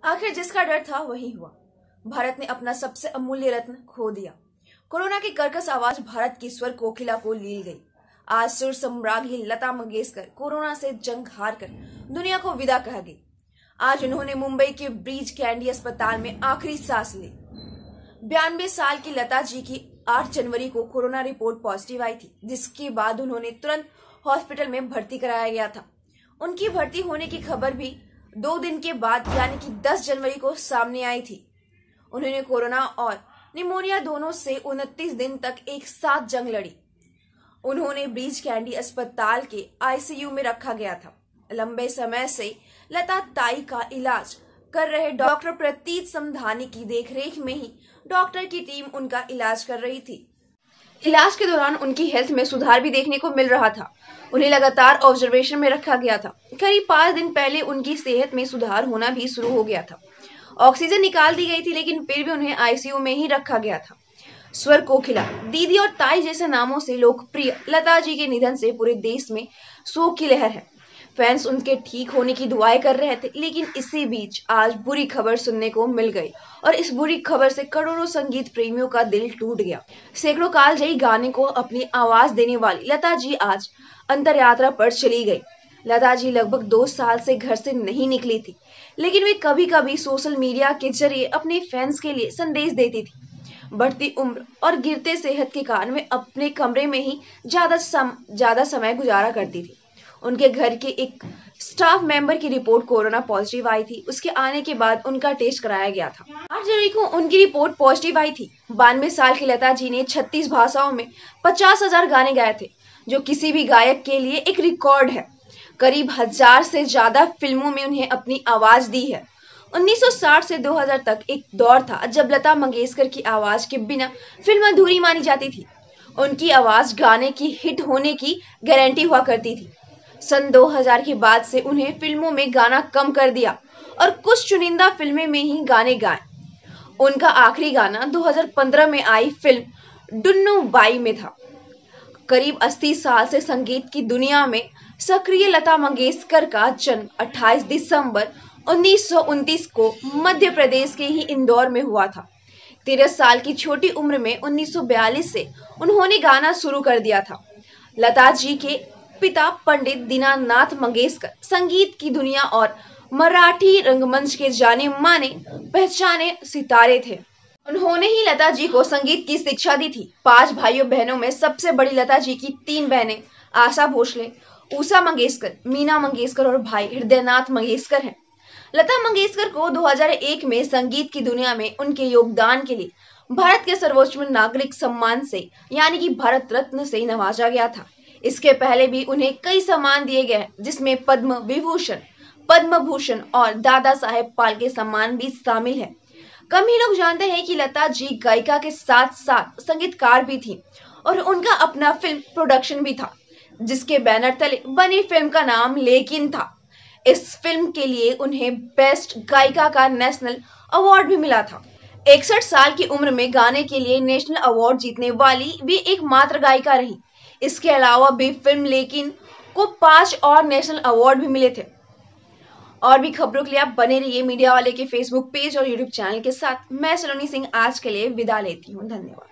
आखिर जिसका डर था वही हुआ। भारत ने अपना सबसे अमूल्य रत्न खो दिया। कोरोना की कर्कश आवाज भारत की स्वर कोकिला को लील गई। आज सुर सम्राज्ञी लता मंगेशकर कोरोना से जंग हारकर दुनिया को विदा कह गई। आज उन्होंने मुंबई के ब्रीच कैंडी अस्पताल में आखिरी सांस ली। 92 साल की लता जी की 8 जनवरी को कोरोना रिपोर्ट पॉजिटिव आई थी, जिसके बाद उन्होंने तुरंत हॉस्पिटल में भर्ती कराया गया था। उनकी भर्ती होने की खबर भी 2 दिन के बाद यानी कि 10 जनवरी को सामने आई थी। उन्होंने कोरोना और निमोनिया दोनों से 29 दिन तक एक साथ जंग लड़ी। उन्होंने ब्रीच कैंडी अस्पताल के आईसीयू में रखा गया था। लंबे समय से लता ताई का इलाज कर रहे डॉक्टर प्रतीत समधानी की देखरेख में ही डॉक्टर की टीम उनका इलाज कर रही थी। इलाज के दौरान उनकी हेल्थ में सुधार भी देखने को मिल रहा था। उन्हें लगातार ऑब्जर्वेशन में रखा गया था। करीब 5 दिन पहले उनकी सेहत में सुधार होना भी शुरू हो गया था। ऑक्सीजन निकाल दी गई थी, लेकिन फिर भी उन्हें आईसीयू में ही रखा गया था। स्वर कोकिला, दीदी और ताई जैसे नामों से लोकप्रिय लता जी के निधन से पूरे देश में शोक की लहर है। फैंस उनके ठीक होने की दुआएं कर रहे थे, लेकिन इसी बीच आज बुरी खबर सुनने को मिल गई और इस बुरी खबर से करोड़ों संगीत प्रेमियों का दिल टूट गया। सैकड़ों कालजयी गाने को अपनी आवाज देने वाली लता जी आज अंतर यात्रा पर चली गई। लता जी लगभग 2 साल से घर से नहीं निकली थी, लेकिन वे कभी कभी सोशल मीडिया के जरिए अपने फैंस के लिए संदेश देती थी। बढ़ती उम्र और गिरते सेहत के कारण वे अपने कमरे में ही ज्यादा समय गुजारा करती थी। उनके घर के एक स्टाफ मेंबर की रिपोर्ट कोरोना पॉजिटिव आई थी। उसके आने के बाद उनका टेस्ट कराया गया था। 8 जनवरी को उनकी रिपोर्ट पॉजिटिव आई थी। 92 साल की लता जी ने 36 भाषाओं में 50,000 गाने गाए थे, जो किसी भी गायक के लिए एक रिकॉर्ड है। करीब 1000 से ज्यादा फिल्मों में उन्हें अपनी आवाज दी है। 1960 से 2000 तक एक दौर था जब लता मंगेशकर की आवाज के बिना फिल्म अधूरी मानी जाती थी। उनकी आवाज गाने की हिट होने की गारंटी हुआ करती थी। सन 2000 के बाद से उन्हें फिल्मों में गाना कम कर दिया और कुछ चुनिंदा फिल्में में ही गाने गाए। उनका आखिरी गाना 2015 में आई फिल्म डुन्नू बाई में था। करीब 80 साल से संगीत की दुनिया में सक्रिय लता मंगेशकर का जन्म 28 दिसंबर 1929 को मध्य प्रदेश के ही इंदौर में हुआ था। 13 साल की छोटी उम्र में 1942 से उन्होंने गाना शुरू कर दिया था। लता जी के पिता पंडित दीनानाथ मंगेशकर संगीत की दुनिया और मराठी रंगमंच के जाने माने पहचाने सितारे थे। उन्होंने ही लता जी को संगीत की शिक्षा दी थी। 5 भाइयों बहनों में सबसे बड़ी लता जी की 3 बहनें आशा भोसले, उषा मंगेशकर, मीना मंगेशकर और भाई हृदयनाथ मंगेशकर हैं। लता मंगेशकर को 2001 में संगीत की दुनिया में उनके योगदान के लिए भारत के सर्वोच्च नागरिक सम्मान से यानी कि भारत रत्न से नवाजा गया था। इसके पहले भी उन्हें कई सम्मान दिए गए हैं, जिसमें पद्म विभूषण, पद्म भूषण और दादा साहेब फाल्के सम्मान भी शामिल है। कम ही लोग जानते हैं कि लता जी गायिका के साथ साथ संगीतकार भी थी और उनका अपना फिल्म प्रोडक्शन भी था, जिसके बैनर तले बनी फिल्म का नाम लेकिन था। इस फिल्म के लिए उन्हें बेस्ट गायिका का नेशनल अवार्ड भी मिला था। 61 साल की उम्र में गाने के लिए नेशनल अवार्ड जीतने वाली भी एकमात्र गायिका रही। इसके अलावा भी फिल्म लेकिन को 5 और नेशनल अवार्ड भी मिले थे। और भी खबरों के लिए आप बने रहिए मीडिया वाले के फेसबुक पेज और यूट्यूब चैनल के साथ। मैं सलोनी सिंह आज के लिए विदा लेती हूँ। धन्यवाद।